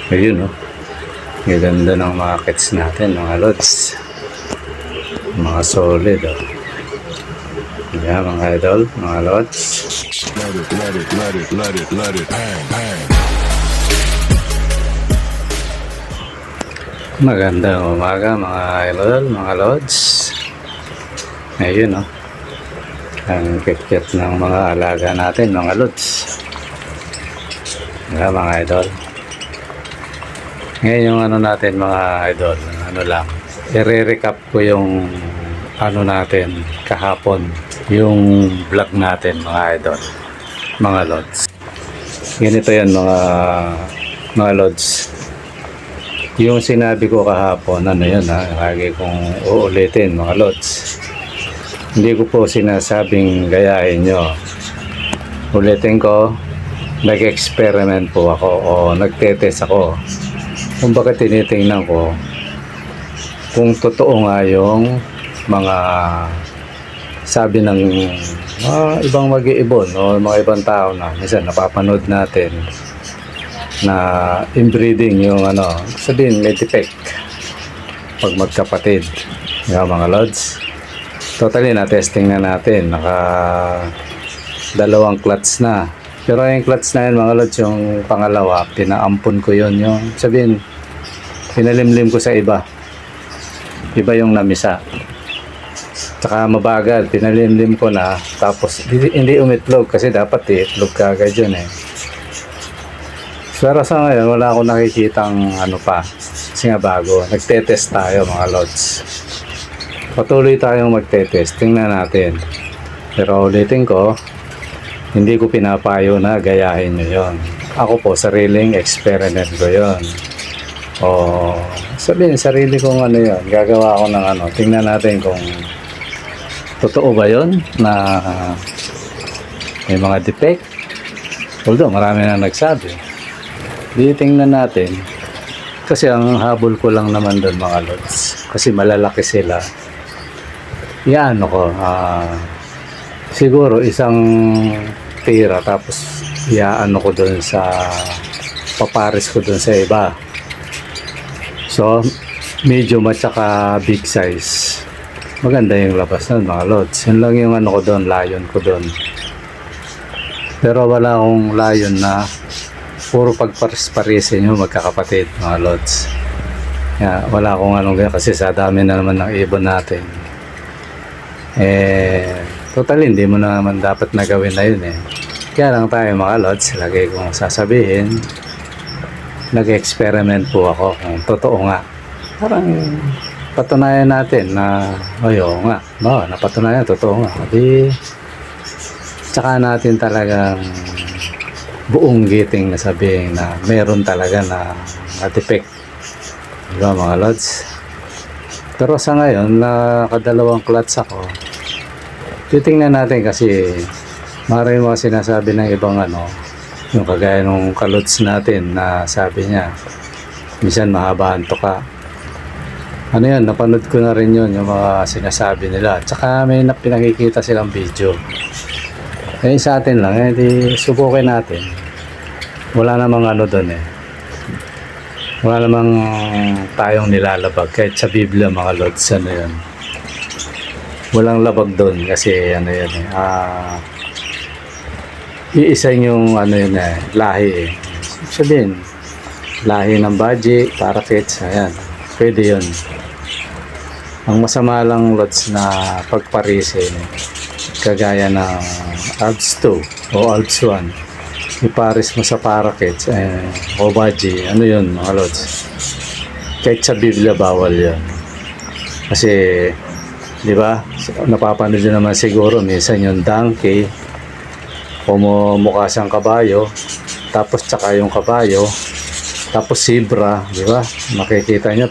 Ayun, no? Ganda ng mga kits natin, mga lods. Mga solid, oh. Yan, mga idol, mga lods. Let it, bang, bang. Magandang umaga, mga idol, mga lods. Ayun, no? Ang kit ng mga alaga natin, mga lods. Yan, mga idol. Ngayon yung ano natin, mga idol, ano lang, i-recap ko yung ano natin kahapon, yung vlog natin, mga idol, mga lods. Ganito yan, mga lods. Yung sinabi ko kahapon, ano yun ha, lagi kong uulitin, mga lods. Hindi ko po sinasabing gayahin nyo. Ulitin ko, nag-experiment po ako o nagtetest ako. Kung bakit tinitingnan ko kung totoo nga yung mga sabi ng ibang mag-iibon o mga ibang tao na minsan napapanood natin na inbreeding yung ano, sabihin may defect pag magkapatid. Yung mga lods, totally na testing na natin, naka dalawang clutch na. Pero yung clutch na yun, mga lods, yung pangalawa, pinaampon ko yun. Yung sabihin, pinalimlim ko sa iba. Iba yung namisa. Tsaka mabagal, pinalimlim ko na. Tapos, hindi umitlog kasi dapat itlog ka agad yun eh. Pero sa ngayon, wala akong nakikitang ano pa. Kasi nga bago. Nagtetest tayo, mga lods. Patuloy tayong magtetest. Tingnan natin. Pero ulitin ko, hindi ko pinapayo na gayahin nyo yun. Ako po, sariling experiment ko yun. O, sabihin, sarili kong ano yun. Gagawa ko ng ano. Tingnan natin kung totoo ba yun na may mga defect. Although, marami na nagsabi. Di tingnan natin. Kasi ang habol ko lang naman doon, mga lods. Kasi malalaki sila. Yan ako. Siguro isang tira tapos iaano ko doon sa papares ko doon sa iba. So medium at saka big size. Maganda yung labas nun, mga lods. Yun lang yung ano ko doon, layon ko doon. Pero wala akong layon na puro pagpares-parisin yung magkakapatid, mga lods. Wala akong anong ganyan kasi sa dami na naman ng ibon natin. Totally, hindi mo naman dapat na gawin na yun eh. Kaya lang tayo, mga lods, lagi kong sasabihin, nag-experiment po ako kung totoo nga. Parang patunayan natin na, oo nga, napatunayan, totoo nga. Di, tsaka natin talagang buong giting na sabihin na meron talaga na defect. Diba, mga lods? Pero sa ngayon, nakadalawang clutch ako. Titingnan natin kasi maraming mga sinasabi ng ibang ano, yung kagaya nung kaluts natin na sabi niya, minsan mahabaan to ka. Ano yan, napanood ko na rin yun, yung mga sinasabi nila. Tsaka may pinakikita silang video. Sa atin lang, di subukin natin. Wala namang ano doon eh. Wala namang tayong nilalabag. Kahit sa Biblia, mga lods, ano yun. Walang labag doon kasi ano yun eh. Iisa yung ano yun eh, lahi eh. Sabihin, lahi ng baji, parakeets, ayan. Pwede yun. Ang masama lang, lods, na pagparisin, kagaya ng Alps 2 o Alps 1, iparis mo sa parakeets o baji, ano yun, mga lods. Kahit sa Biblia, bawal yun. Kasi di ba? Napapanood nyo naman siguro minsan yung donkey mukha siyang kabayo, tapos tsaka yung kabayo, tapos zebra, di ba? Makikita nyo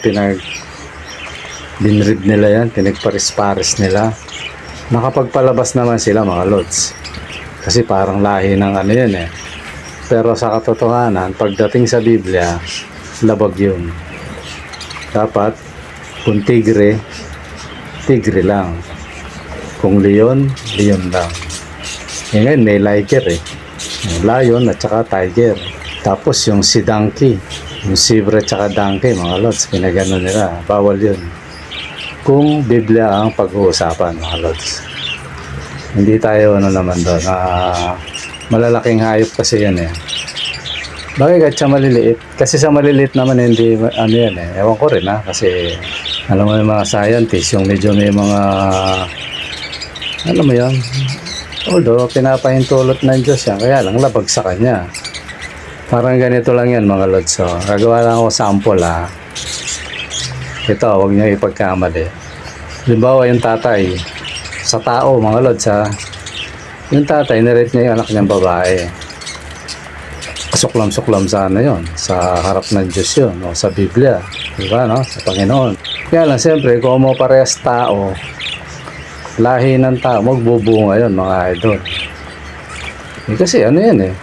binrid nila yan, pinagparis-paris nila. Nakapagpalabas naman sila, mga lods. Kasi parang lahi ng ano yun eh. Pero sa katotohanan, pagdating sa Biblia, labag yun. Dapat kung tigre lang. Kung leon lang. Ngayon may liger eh. Lion at saka tiger. Tapos yung si donkey, yung zebra tsaka donkey, mga lods, pinagano nila. Bawal yun. Kung Biblia ang pag-uusapan, mga lods. Hindi tayo ano naman doon. Malalaking hayop kasi yan eh. Bakit kahit siya maliliit? Kasi sa maliliit naman hindi ano yan eh. Ewan ko rin kasi alam mo yung mga scientists, yung medyo may mga alam mo yan. Although pinapahintulot ng Diyos yan, kaya lang labag sa kanya. Parang ganito lang yan mga lods. So, gagawa lang ako sample Ito, huwag niyo ipagkamali. Halimbawa yung tatay, sa tao mga lods yung tatay, nirate niya yung anak niyang babae. Suklam-suklam sana yon sa harap ng Diyos yun o sa Biblia, diba no? Sa Panginoon. Kaya lang siyempre kung mo parehas tao, lahi ng tao, magbubunga yun mga idol. Kasi ano yan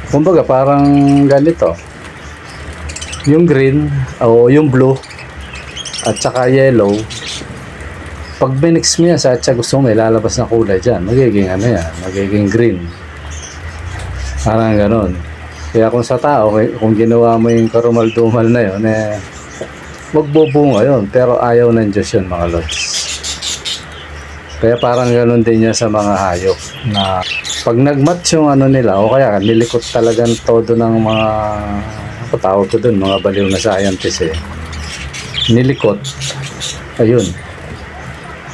kumbaga parang ganito, yung green o yung blue at saka yellow, pag minix mo yan sa atsa gusto mo may lalabas na kulay dyan, magiging ano yan, magiging green, parang ganon. Kaya kung sa tao, kung ginawa mo yung karumal-dumal na yun, magbubunga yun. Pero ayaw ng Diyos yun, mga lods. Kaya parang gano'n din niya sa mga hayop. Na pag nag-match yung ano nila, o kaya nilikot talagang todo ng mga, ako tawag ko dun, mga baliw na scientist nilikot, ayun.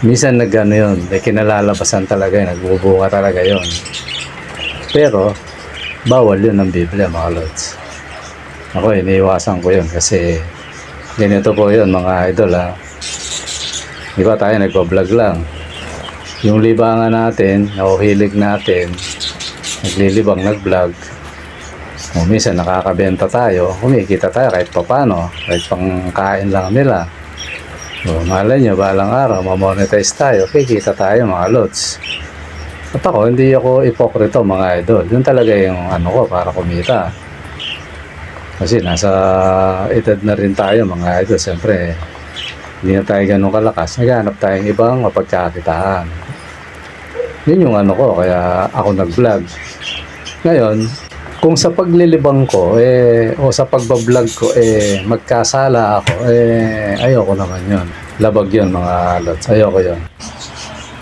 Minsan nag-ano yun, may kinalalabasan talaga yun, nagbubunga talaga yun. Pero, bawal yun ng Biblia mga lods. Ako iniiwasan ko yun kasi ganito po yun mga idol Di ba tayo nagpa-vlog lang. Yung libangan natin, nakuhilig natin, naglilibang nag-vlog. Kung minsan nakakabenta tayo, kumikita tayo kahit papano, kahit pangkain lang nila. So, malay nyo, balang araw, mamonetize tayo, kikita tayo mga lods. At ako, hindi ako ipokrito mga idol. Yun talaga yung ano ko para kumita. Kasi nasa edad na rin tayo mga idol. Siyempre, hindi na tayo ganun kalakas. Naghanap tayong ibang mapagkakitaan. Yun yung ano ko, kaya ako nag-vlog. Ngayon, kung sa paglilibang ko, o sa pagbablog ko, magkasala ako, ayoko naman yun. Labag yun mga lods. Ayoko yun.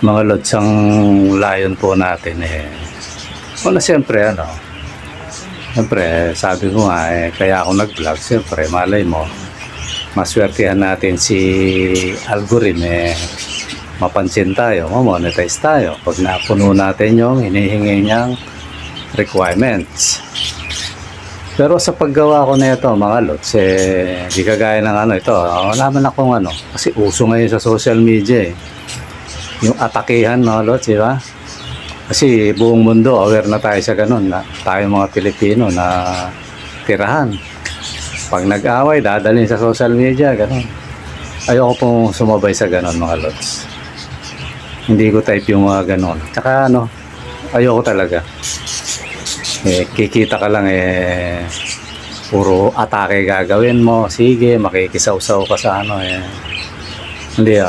Mga lods, ang layon po natin wala siyempre siyempre sabi ko nga kaya ako nag-vlog, siyempre malay mo maswertihan natin si algorithm mapansin tayo, mamonetize tayo pag napuno natin yung hinihingi niyang requirements. Pero sa paggawa ko na ito mga lods, di kagaya ng ito, wala man akong kasi uso ngayon sa social media yung atakihan mga lods, di ba? Kasi buong mundo aware na tayo sa ganun, na tayo mga Pilipino na tirahan. Pag nag-away, dadalhin sa social media, ganun. Ayoko pong sumabay sa ganun mga lods. Hindi ko type yung mga ganun. Tsaka ayoko talaga. Kikita ka lang puro atake gagawin mo. Sige, makikisaw-saw ka sa Hindi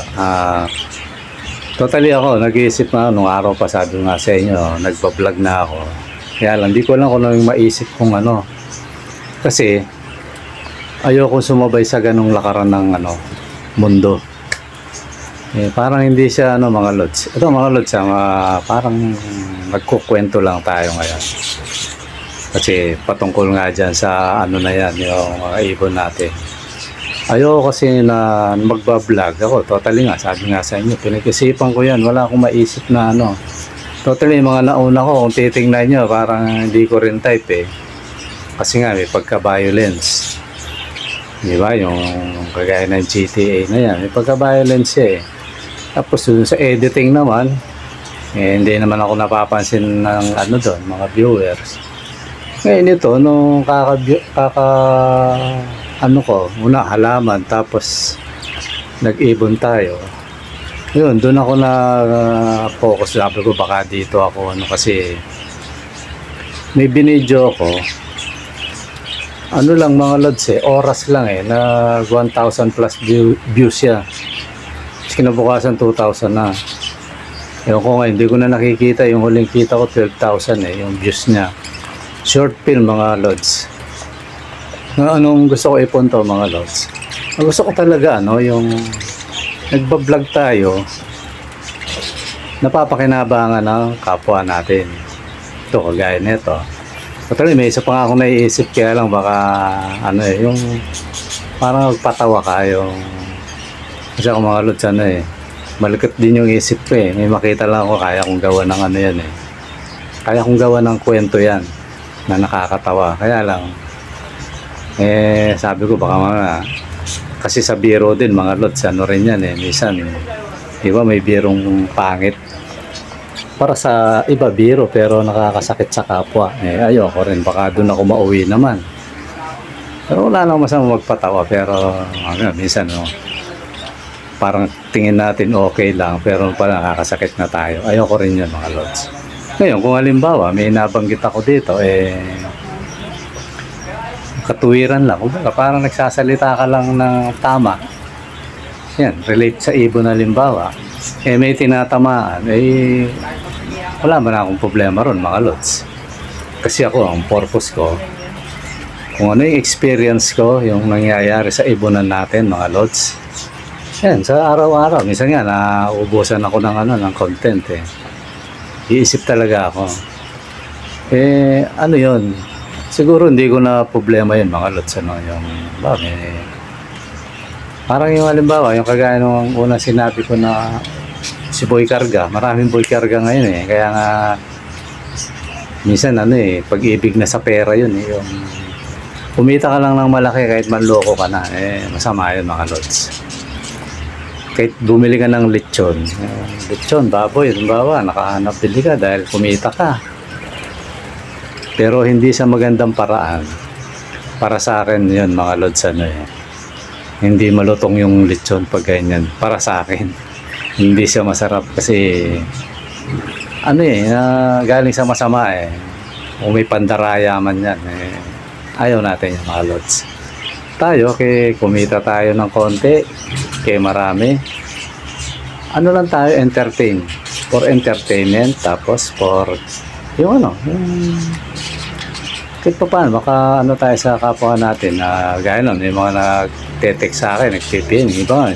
totally ako, nag-iisip na nung araw pa sabi nga sa inyo, nagpa-vlog na ako. Kaya lang, di ko lang kung anong maisip kung Kasi, ayoko sumabay sa ganong lakaran ng mundo. Parang hindi siya mga lods. Ito mga lods, parang nagkukwento lang tayo ngayon. Kasi patungkol nga dyan sa na yan, yung mga ibon natin. Ayoko kasi na magbablog ako. Totally nga, sabi nga sa inyo, pinag-isipan ko yan. Wala akong maisip na Totally, mga nauna ko, kung titingnan nyo, parang hindi ko rin type Kasi nga, may pagka-violence. Di ba? Yung kagaya ng GTA na yan, may pagka-violence Tapos sa editing naman, hindi naman ako napapansin ng doon, mga viewers. Ngayon ito, nung una halaman, tapos nag-ibon tayo. Yun, doon ako na-focus. Sabi ko baka dito ako kasi may binidyo ako. Lang mga lods oras lang na 1,000 plus views siya. Kinabukasan 2,000 na. Ewan ko nga, hindi ko na nakikita. Yung huling kita ko 12,000 yung views niya. Short film mga lods. Anong gusto ko ipunto mga lods? Ang gusto ko talaga yung nagbablog tayo, napapakinabangan ng kapwa natin. Ito, kagaya nito. Actually, may isa pa nga akong naiisip, kaya lang baka yung parang magpatawa ka kasi ako mga lods malikot din yung isip ko may makita lang ako, kaya kong gawa ng yan kaya kong gawa ng kwento yan na nakakatawa, kaya lang sabi ko baka kasi sa biro din mga lods rin yan minsan iba may birong pangit para sa iba biro pero nakakasakit sa kapwa ayoko rin, baka doon ako mauwi naman. Pero wala nang masama magpatawa, pero minsan parang tingin natin okay lang pero pala nakakasakit na tayo. Ayoko rin yun mga lods. Ngayon kung halimbawa may nabanggit ako dito katuwiran lang, parang nagsasalita ka lang ng tama, yan, relate sa ibon na halimbawa may tinatamaan wala man akong problema ron mga lods. Kasi ako, ang purpose ko, kung ano yung experience ko, yung nangyayari sa ibunan natin mga lods, yan, sa araw-araw minsan nga nauubusan ako ng content iisip talaga ako ano yun, siguro hindi ko na problema yun mga lods yung parang yung halimbawa yung kagaya nung unang sinabi ko na si Boy Karga, maraming Boy Karga ngayon kaya nga minsan pag-ibig na sa pera yun yung kumita ka lang ng malaki kahit manloko ka na masama yun mga lods. Kahit bumili ka ng lechon baboy halimbawa, nakahanap bili ka dahil kumita ka, pero hindi sa magandang paraan. Para sa akin yun mga lods hindi malutong yung lechon pag ganyan. Para sa akin hindi siya masarap kasi galing sa masama kung may pandaraya man yan ayaw natin yung mga lods. Tayo kumita tayo ng konti marami, lang tayo, entertain for entertainment, tapos for yung kahit pa paano baka tayo sa kapwa natin gaya nun, may mga nagte-text sa akin, nagpipin iba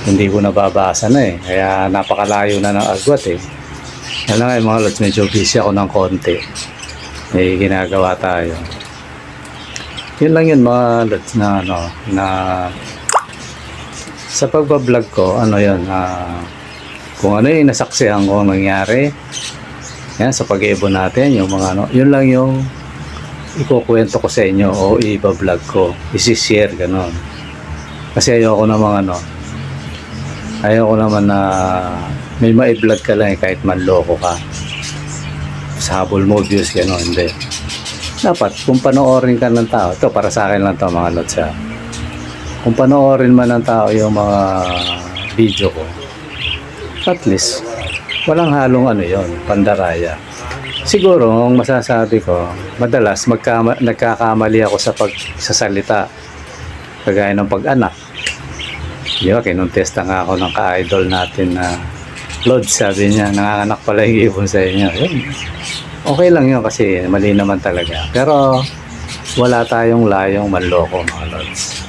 hindi ko nababasa na kaya napakalayo na ng agwat yan lang mga lods, medyo busy ako ng konti, may ginagawa tayo. Yun lang yun mga lods na sa pagbablog ko kung ano yung nasaksihan ko nangyari yan sa pag-iibon natin, yung mga yun lang yung ikukwento ko sa inyo o ibablog ko, isi-share ganon. Kasi ayoko naman na may ma-vlog ka lang kahit manloko ka sa habol mo views ganon. Hindi, dapat kung panoorin ka ng tao, ito para sa akin lang to mga lods kung panoorin man ng tao yung mga video ko, at least walang halong pandaraya. Siguro ang masasabi ko, madalas nagkakamali ako sa pagsasalita, kagaya ng pag-anak. Kinuntesta nga ako ng ka-idol natin na Lods, sabi niya, nanganganak pala yung ibon sa inyo. Okay lang yun kasi mali naman talaga, pero wala tayong layong manloko mga lods,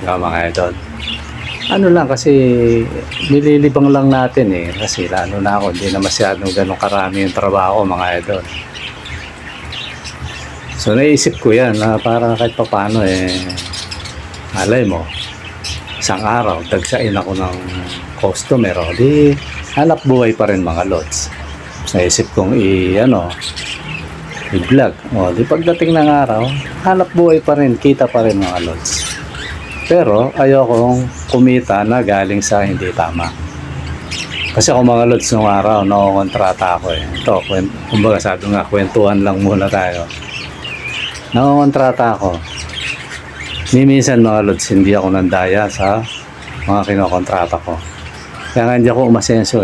mga idol. Lang kasi nililibang lang natin kasi lalo na ako, hindi na masyadong ganun karami yung trabaho mga idol. So naisip ko yan na para kahit paano alay mo, isang araw dagsain ako ng customer di hanap buhay pa rin mga lods. Naisip kong i-vlog. Di pagdating ng araw, hanap buhay pa rin, kita pa rin mga lods. Pero ayokong kumita na galing sa hindi tama. Kasi ako mga lods nung araw, nakukontrata ako Ito, kumbaga sabi nga, kwentuhan lang muna tayo. Nakukontrata ako. Minsan mga lods, hindi ako nandaya sa mga kinokontrata ko. Kaya nga hindi ako umasenso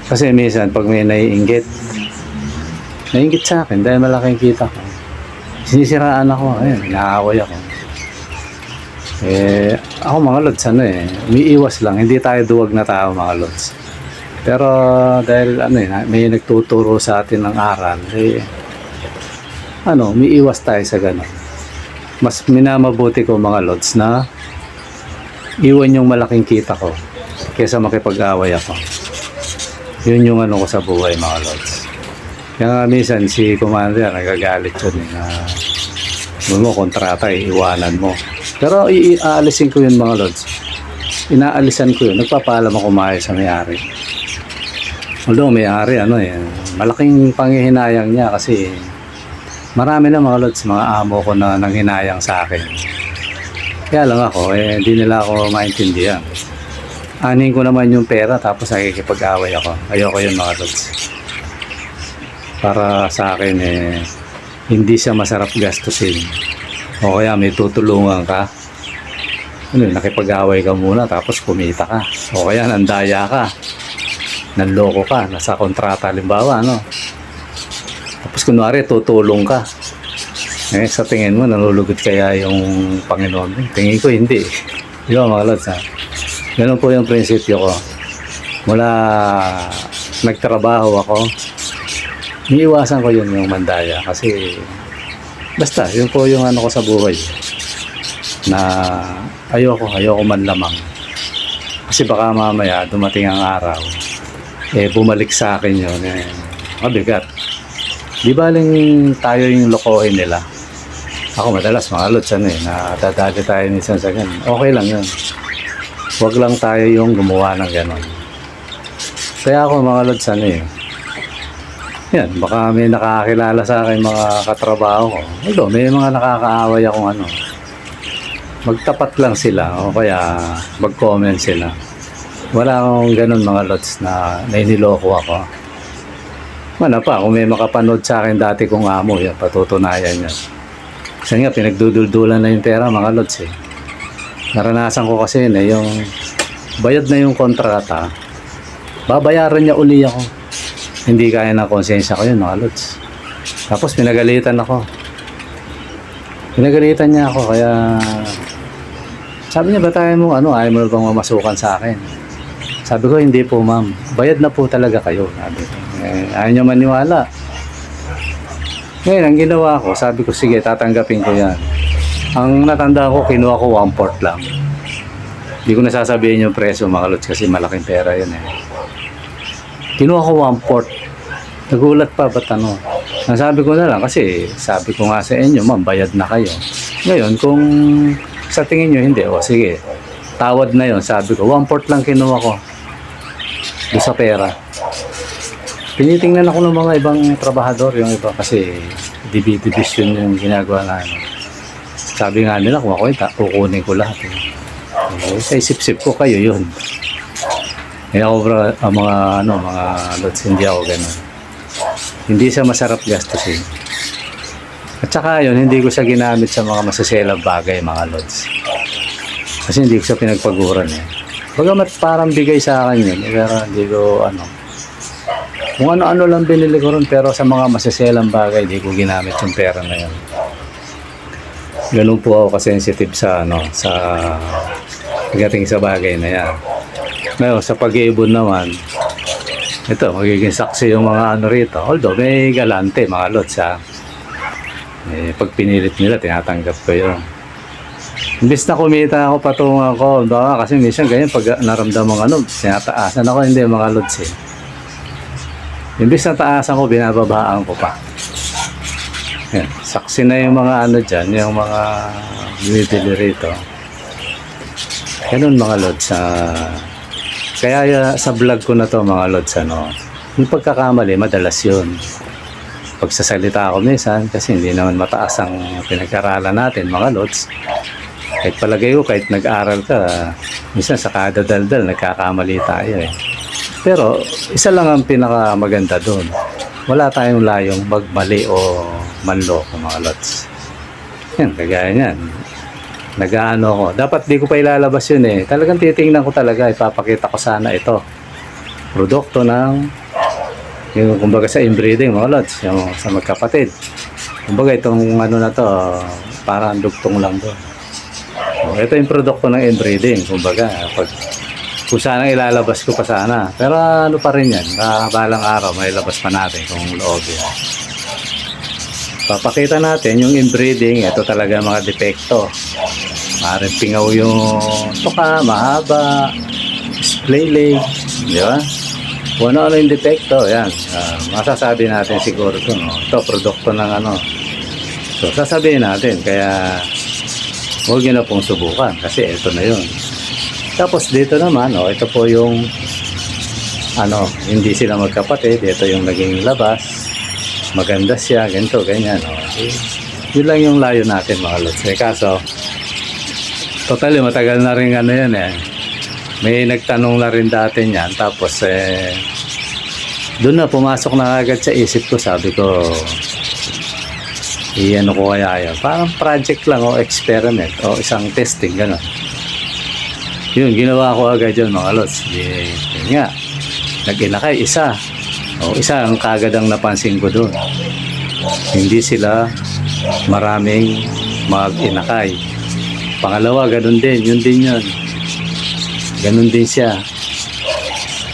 Kasi minsan pag may naiinggit sa akin dahil malaking kita ko, sinisiraan ako, inaaway ako. Ako mga lods, umiiwas lang, hindi tayo duwag na tao mga lods. Pero dahil may nagtuturo sa atin ng aral, umiiwas tayo sa gano'n. mas minamabuti ko mga lods na iwan yung malaking kita ko kaysa makipag-away ako. Yun yung ano ko sa buhay mga lods. Kaya nga minsan si Commander nagagalit yun na mo kontrata iwanan mo. Pero iaalisin ko yun mga lods. Inaalisan ko yun. Nagpapaalam ako maayos sa may-ari. Although may-ari malaking panghihinayang niya kasi marami na mga lods, mga amo ko na nanghinayang sa akin. Kaya lang ako, hindi nila ako maintindihan. Anin ko naman yung pera tapos nakikipag-away ako. Ayoko yun mga lods. Para sa akin hindi siya masarap gastusin. O kaya may tutulungan ka. Nakipag-away ka muna tapos kumita ka. O kaya nandaya ka. Nanloko ka. Nasa kontrata halimbawa, Tapos kunwari tutulong ka. Sa tingin mo nalulugot kaya yung Panginoon? Tingin ko hindi. Di ba mga lods, Ganun po yung prinsipyo ko. Mula nagtrabaho ako, iniiwasan ko yun yung mandaya kasi basta yun po yung ano ko sa buhay na ayoko man lamang kasi baka mamaya dumating ang araw bumalik sa akin yun mabigat. Di baling tayo yung lokohin nila. Ako madalas mga lods nadadali tayo minsan sa ganun. Okay lang yun, wag lang tayo yung gumawa ng ganun. Kaya ako mga lods yan, baka may nakakilala sa akin mga katrabaho ko. Although, may mga nakakaaway akong magtapat lang sila o kaya mag-comment sila. Wala akong ganun mga lods na nainiloko ako. Kung may makapanood sa akin dati kong amo, yan, patutunayan yan. Kasi nga, pinagduduldulan na yung pera mga lods Naranasan ko kasi yung bayad na yung kontrata, babayaran niya uli ako. Hindi kaya ng konsensya ko yun mga lods. Tapos pinagalitan ako. Pinagalitan niya ako kaya sabi niya, batayan mo ayaw mo bang mamasukan sa akin? Sabi ko, hindi po ma'am. Bayad na po talaga kayo. Sabi ko. Ayaw niya maniwala. Ngayon, ang ginawa ko, sabi ko, sige, tatanggapin ko yan. Ang natanda ko, kinuha ko 1/4 lang. Hindi ko nasasabihin yung preso mga lods kasi malaking pera yun Kinuha ko 1/4. Nagulat pa, ba't Nasabi ko na lang kasi sabi ko nga sa inyo, ma'am, bayad na kayo. Ngayon, kung sa tingin nyo hindi, sige, tawad na yon. Sabi ko, 1/4 lang kinuha ko doon sa pera. Tinitingnan ako ng mga ibang trabahador, yung iba kasi division yung ginagawa na Sabi nga nila, kung ako kukunin ko lahat. Sa isip-sip ko kayo yun. Kaya ako mga lods, hindi ako ganun. Hindi siya masarap gastusin. At saka yun, hindi ko siya ginamit sa mga masaselang bagay mga lods. Kasi hindi ko siya pinagpaguran Bagamat parang bigay sa akin yun, pero hindi ko kung ano-ano lang binili ko ron, pero sa mga masaselang bagay, hindi ko ginamit yung pera na yun. Ganun po ako kasensitive sa pagdating sa bagay na yan. Ngayon, sa pag-iibon naman, ito, magiging saksi yung mga rito. Although, may galante, mga lods, pag pinilit nila, tinatanggap ko yun. Imbis na kumita ako, patungan ko, baka kasi minsan ganyan, pag naramdaman tinataasan ako, hindi mga lods Imbis na taasan ko, binababaan ko pa. Yan, saksi na yung mga dyan, yung mga bumibili rito. Ganun mga lods, kaya sa vlog ko na to mga lods, yung pagkakamali, madalas yun. Pagsasalita ako minsan, kasi hindi naman mataas ang pinag-aralan natin mga lods. Kahit palagay ko, kahit nag-aral ka, minsan sa kada daldal, nagkakamali tayo Pero, isa lang ang pinakamaganda doon. Wala tayong layong magmali o manloko mga lods. Yan, kagaya yan. Nag-aano ko. Dapat di ko pa ilalabas yun Talagang titingnan ko talaga. Ipapakita ko sana ito. Produkto ng yung kumbaga sa inbreeding mga lods. Yung sa magkapatid. Kumbaga itong na to, parang dugtong lang to. Ito yung produkto ng inbreeding. Kumbaga, kung sana ilalabas ko pa sana. Pero pa rin yan. Balang araw, may labas pa natin kung loob yan. Papakita natin yung inbreeding. Ito talaga mga depekto. Maaaring pingaw yung tuka, mahaba, display leg, di ba? Kung ano yung depekto, yan. Masasabi natin siguro ito, no? Ito, produkto ng ano. So, sasabihin natin, kaya huwag nyo na pong subukan kasi ito na yun. Tapos dito naman, oh, ito po yung ano, hindi sila magkapatid. Ito yung naging labas. Maganda siya, ganito, ganyan. Oh. Yun lang yung layo natin mga lods. Kaso, totally matagal na rin ano yan eh. May nagtanong na rin dati niyan. Tapos doon na pumasok na agad sa isip ko. Sabi ko, ano ko kaya yan? Parang project lang o experiment o isang testing, gano'n. Yun, ginawa ko agad yun mga lods. Yun nga, nag-inakay isa. O isa ang kagad ang napansin ko doon. Hindi sila maraming mag-inakay. Pangalawa, ganun din. Yun din yun. Ganun din siya.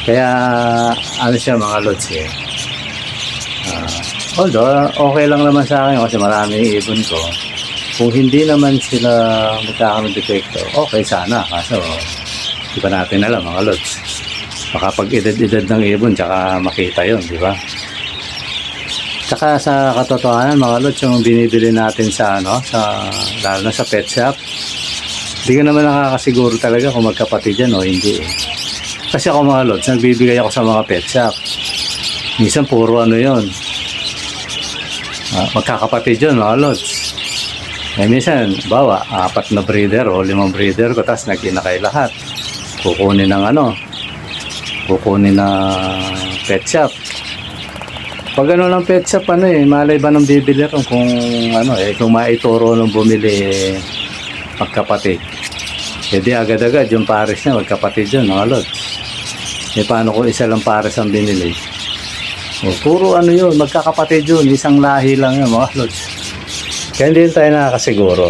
Kaya, ano siya mga lods eh. Although, okay lang naman sa akin kasi maraming ibon ko. Kung hindi naman sila magkakaroon depekto, okay sana. Kaso, di pa natin alam mga lods. Baka pag edad-edad ng ibon, tsaka makita yun, di ba? Tsaka sa katotohanan mga lods, yung binibili natin sa, ano, lalo na sa pet shop, hindi ka naman nakakasiguro talaga kung magkapatid yan o hindi. Kasi ako mga lods, nagbibigay ako sa mga pet shop. Minsan puro ano yun. Magkakapatid yun mga lods. Minsan, bawa, 4 na breeder o 5 breeder ko, tapos nag-inakay lahat. Kukunin ng ano, kukunin na pet shop. Pag ano ng pet shop, ano eh, malay ba ng bibili ron kung ano eh, kung maituro nung bumili magkapatid. Hindi agad-agad yung pares niya, magkapatid yun mga lods. Paano kung isa lang pares ang binili? Puro ano yun, magkakapatid yun, isang lahi lang yun mga lods. Kaya hindi tayo nakakasiguro.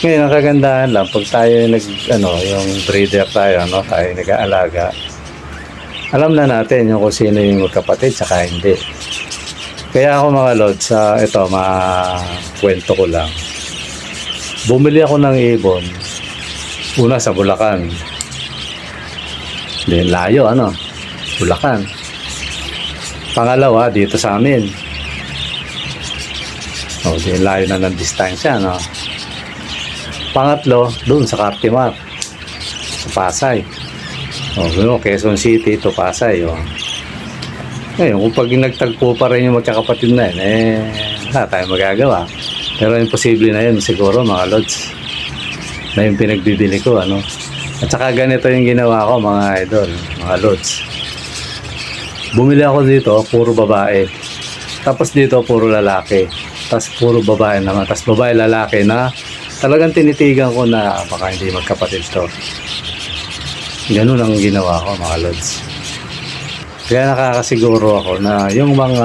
Ngayon, ang kagandahan lang, pag tayo yung breeder tayo, tayo nag-aalaga, alam na natin yung kung sino yung magkapatid, saka hindi. Kaya ako mga lods, ito, kwento ko lang. Bumili ako ng ibon, una sa Bulacan. Then layo, Bulacan. Pangalawa, dito sa amin. Di layo na ng distansya, Pangatlo, doon sa Cartimar, sa Pasay. Quezon City to Pasay. Ngayon, kung pag nagtagpo pa rin yung magkakapatid na yun, wala tayong magagawa. Pero imposible na yun siguro mga lods. Na yung pinagbibili ko, At saka ganito yung ginawa ko mga idol, mga lods. Bumili ako dito, puro babae. Tapos dito, puro lalaki. Tapos puro babae naman. Tapos babae, lalaki na talagang tinitigan ko na baka hindi magkapatid to. Ganun ang ginawa ko mga lods. Kaya nakakasiguro ako na yung mga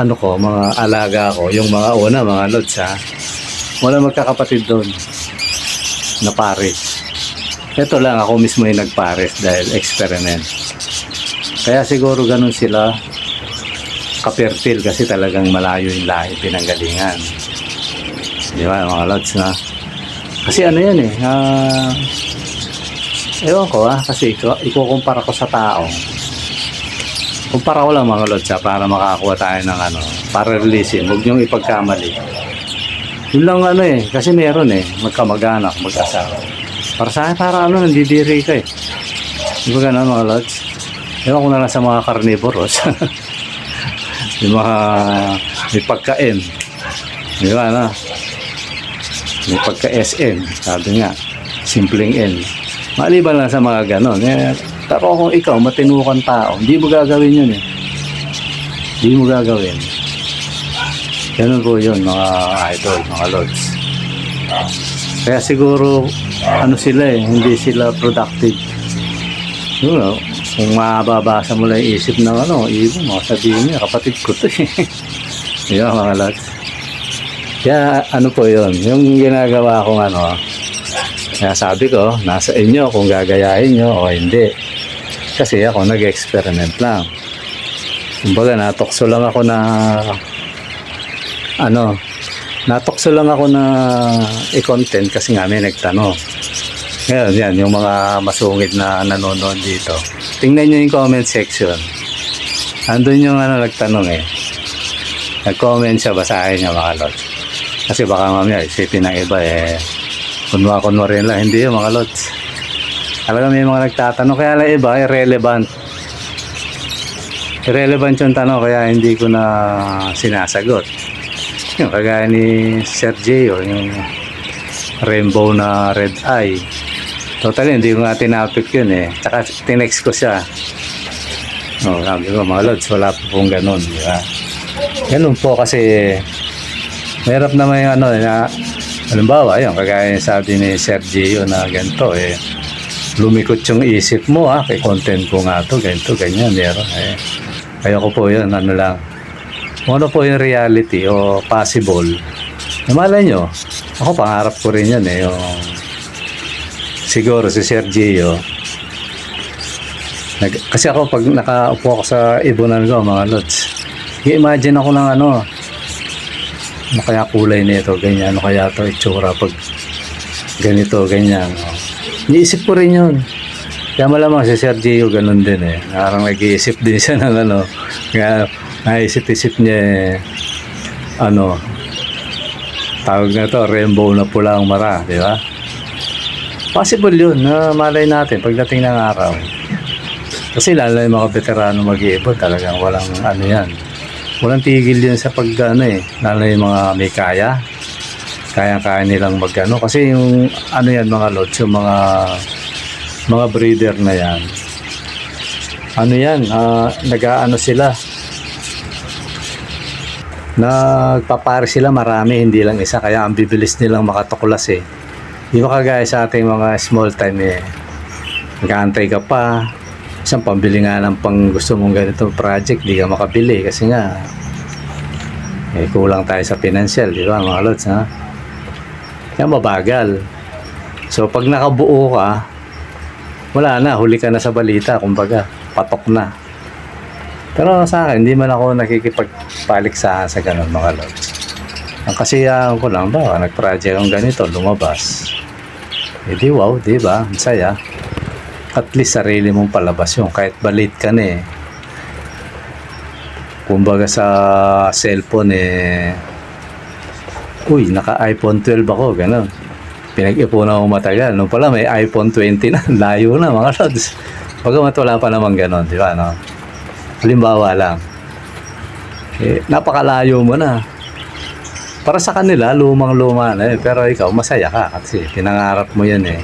mga alaga ko, yung mga una, mga lods wala magkakapatid doon na pares. Ito lang ako mismo yung nagpares dahil experiment. Kaya siguro ganun sila kapertil kasi talagang malayo yung lahi pinanggalingan. Di ba mga lods na? Kasi ano yan ewan ko kasi ikukumpara ko sa tao. Kumpara ko lang mga lods para makakuha tayo ng para releasein. Huwag niyong ipagkamali. Yun lang kasi meron magkamag-anak, mag-asawa. Para sa akin, para nandidiri ka Di ba ganun mga lods? Ewan ko na lang sa mga carnivorous. Yung mga may pagka-M. Di ba may pagka-SM. Sabi nga, simpleng N. Maliban lang sa mga ganon. Pero kung ikaw, matinukan tao, hindi mo gagawin yun Hindi mo gagawin. Ganun po yun, mga idol, mga lods. Kaya siguro, sila hindi sila productive. Kung mababasa mo lang yung isip ng ibon mo, sabihin niya, kapatid ko to Di ba, mga lods? Kaya po yun, yung ginagawa kong kaya sabi ko, nasa inyo kung gagayahin nyo o hindi. Kasi ako nag-experiment lang. Kumbaga natokso lang ako na ano, natokso lang ako na i-content kasi nga may nagtanong. Ngayon, yan, yung mga masungit na nanonood dito. Tingnan nyo yung comment section. Andun yung nagtanong eh. Nag-comment siya, basahin niya mga lods. Kasi baka mamaya isipin ng iba eh, kunwa rin lang. Hindi yung mga lods. Talaga may mga nagtatanong, kaya lang iba, irrelevant. Irrelevant yung tanong, kaya hindi ko na sinasagot. Yung kagaya ni Sir Gio, yung rainbow na red eye. Totally, hindi ko nga tinapik yun eh. Tsaka tinext ko siya. Oh, sabi ko, mga lods, wala po pong ganun. Di ba? Ganun po kasi, mahirap naman yung na, halimbawa, yun, kagaya sabi ni Sir Gio na ganito eh, lumikot yung isip mo kay content ko nga to, ganito, ganyan, meron eh. Ayoko po yun, lang. Kung ano po yung reality o possible, malay nyo, ako pangarap ko rin yan eh, yung siguro si Sir Gio. Kasi ako pag nakaupo ako sa ibunan ko, mga lods, i-imagine ako ng ano kaya kulay nito, ganyan, ano kaya to itsura pag ganito, ganyan. Niisip ko rin yun. Kaya malamang si Sir Gio ganun din eh. Parang nag-iisip din siya ng kaya naisip-isip niya tawag na to, rainbow na pula ang mara, di ba? Possible yun, na malay natin pagdating ng araw. Kasi lalo yung mga veterano mag-iibon, talagang walang yan. Walang tigil yun sa lalo yung mga may kaya nilang kasi yung yan mga lods, yung mga breeder na yan, sila, nagpapare sila marami, hindi lang isa, kaya ang bibilis nilang makatuklas eh. Di ba kagaya sa ating mga small time eh, nag-aantay ka pa, isang pambili nga ng pang gusto mong ganitong project, di ka makabili kasi nga kulang tayo sa financial, di ba mga lods kaya mabagal. So pag nakabuo ka, wala na, huli ka na sa balita, kumbaga patok na. Pero sa akin, hindi man ako nakikipagpaliksahan sa ganun mga lods. Ang kasiyahan ko lang ba, nag-project ang ganito, lumabas. Di wow, di ba? Masaya. At least sarili mong palabas yun, kahit balit ka na eh. Kumbaga sa cellphone uy, naka iPhone 12 ako, ganun. Pinag-ipunan ko matagal. Nung pala may iPhone 20 na, layo na mga lods. Pagamat wala pa naman ganun, di ba? Halimbawa lang, napakalayo mo na. Para sa kanila, lumang-luma na pero ikaw, masaya ka kasi pinangarap mo yan eh.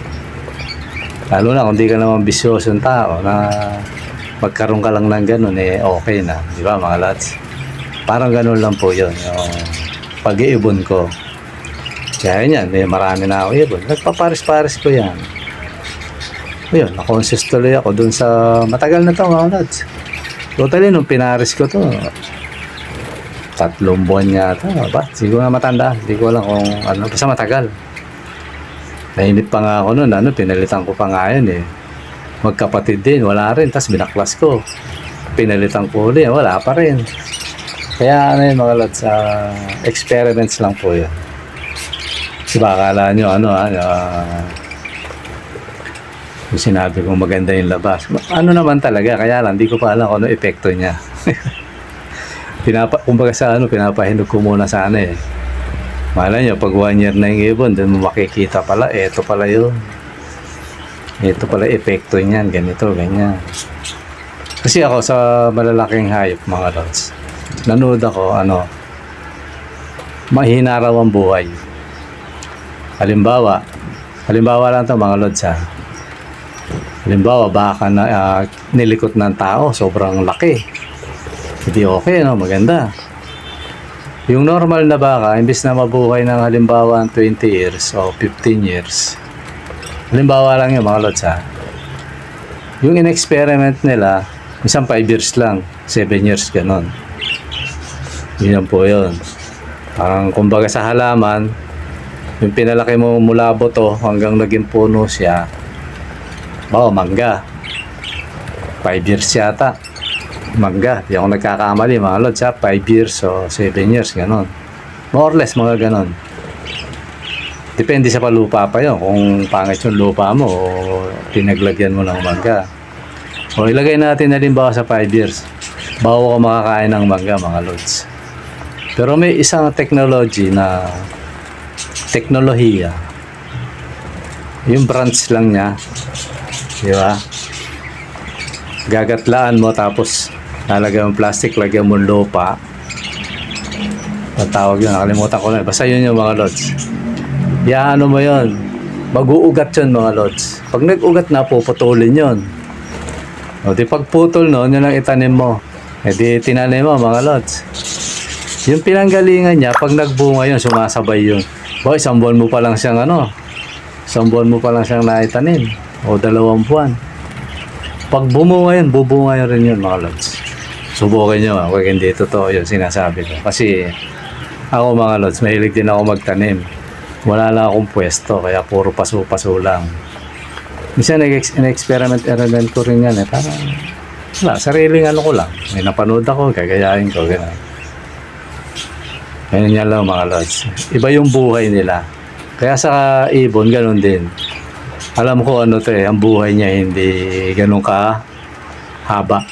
Lalo na kung di ka naman bisyosong tao na magkaroon ka lang ng ganun okay na, di ba mga lads? Parang ganun lang po yun, yung pag-iibon ko. Kaya yan, marami na ako ibon. Nagpaparis-paris ko yan. Ayun, na-conscious tuloy ako dun sa matagal na to mga lads. Totally, nung pinaris ko to, 3 buwan yata, ba? Siguro na matanda. Hindi ko alam kung basta matagal. Nainip pa nga ako nun, pinalitan ko pa nga yun eh. Magkapatid din, wala rin. Tapos binaklas ko. Pinalitan ko ulit, wala pa rin. Kaya mga lads, experiments lang po yun. Diba, akala nyo, yung sinabi kong maganda yung labas. Naman talaga, kaya lang, di ko pa alam kung ano epekto niya. Kumbaga sa pinapahinog ko muna sana eh. Malay nyo, pag 1 year na yung ibon, dun mo makikita pala, eto pala yun. Ito pala epekto niyan, ganito, ganyan. Kasi ako sa malalaking hayop, mga lods, nanood ako, mahina raw ang buhay. Halimbawa lang ito mga lods Halimbawa, baka na nilikot ng tao, sobrang laki. Hindi okay, maganda. Yung normal na baka, imbis na mabuhay ng halimbawa 20 years o 15 years. Halimbawa lang yung mga lods Yung in-experiment nila, isang 5 years lang, 7 years ganon. Yun po yun. Parang kumbaga sa halaman, yung pinalaki mo mula buto hanggang naging puno siya, mangga. 5 years yata. Mangga. Di ako nagkakamali mga lods 5 years o 7 years, ganon. More or less, mga ganon. Depende sa palupa pa yun. Kung pangit yung lupa mo o pinaglagyan mo ng mangga. O ilagay natin halimbawa sa 5 years. Bago ka makakain ng mangga, mga lods. Pero may isang teknolohiya. Yung branch lang niya. Di ba? Gagatlaan mo tapos lalagyan mo plastic, lagyan mo lupa. Ang tawag yun, nakalimutan ko na. Basta yun yung mga lods. Ano mo yun. Mag-uugat yun mga lods. Pag nag-ugat na, puputulin yun. O di pagputol nun, yun ang itanim mo. E di tinanim mo mga lods. Yung pinanggalingan niya, pag nagbunga yun, sumasabay yun. Boy, isang buwan mo pa lang siyang isang buwan mo pa lang siyang naitanim. O 2 buwan. Pag bumunga yun, bubunga yun rin yun mga lods. Subukin nyo, huwag hindi totoo yun sinasabi ko. Kasi ako mga lods, mahilig din ako magtanim. Wala lang akong pwesto, kaya puro paso-paso lang. Minsan nag-experiment ko rin yan. Parang, wala, sariling ko lang. May napanood ako, gagayahin ko, gano'n. Ganyan yan lang mga lods. Iba yung buhay nila. Kaya sa ibon, gano'n din. Alam ko ang buhay niya hindi gano'n kahaba.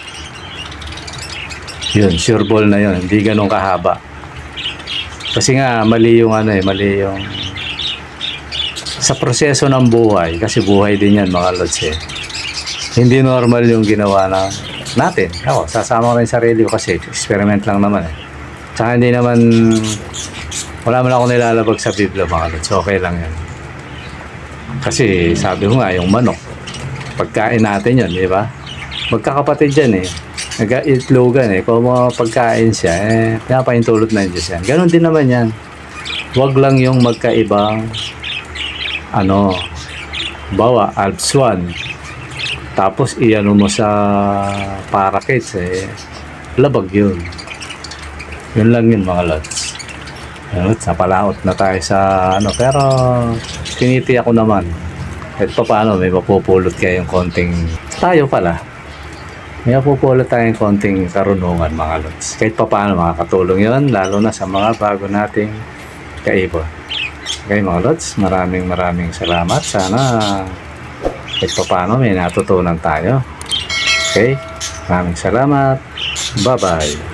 Yun, sure ball na yun, hindi gano'n kahaba. Kasi nga, mali yung mali yung sa proseso ng buhay, kasi buhay din yan mga lods eh. Hindi normal yung ginawa natin. Ako, sasama ko rin sarili ko kasi experiment lang naman eh. Tsaka hindi naman, wala man ako nilalabag sa Biblia mga lods. Okay lang yan. Kasi sabi ko nga, yung manok, pagkain natin yun, di ba? Magkakapatid yan eh. Nag-itlogan eh. Kung mga pagkain siya, pinapahintulot na Diyos yan. Ganon din naman yan. Huwag lang yung magkaibang bawa, Alps 1. Tapos iano mo sa parakeets labag yun. Yun lang yun mga lods. Napalaot na tayo sa pero tiniti ako naman. At paano may mapupulot kayong konting tayo pala. May mapupulot tayong konting karunungan mga lods. Kahit paano makakatulong yun, lalo na sa mga bago nating kaibon. Okay mga lods, maraming salamat. Sana kahit paano may natutunan tayo. Okay, maraming salamat. Bye-bye.